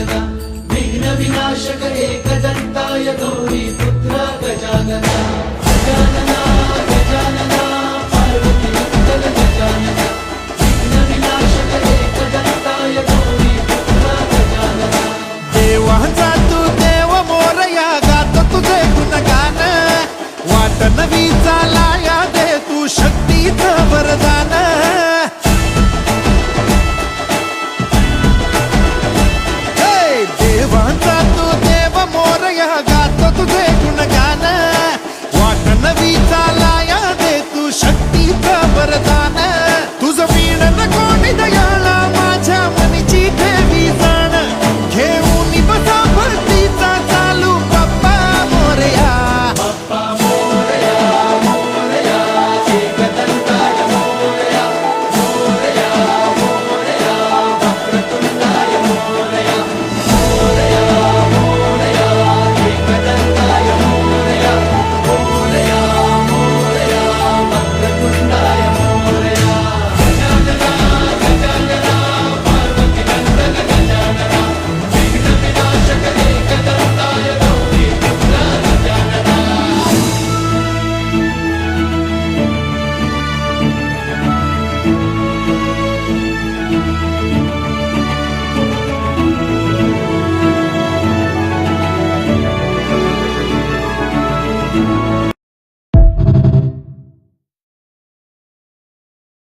गजानना विघ्न विनाशक एकदंताय गौरी पुत्र गजानना गजानना गजानना पार्वती मंगल गजानना विघ्न विनाशक एकदंताय गौरी पुत्र गजानना देवाचा तू देव मोरया गात तुझे गुणगान वाट नवी चालाया दे तू शक्तीचं वरदान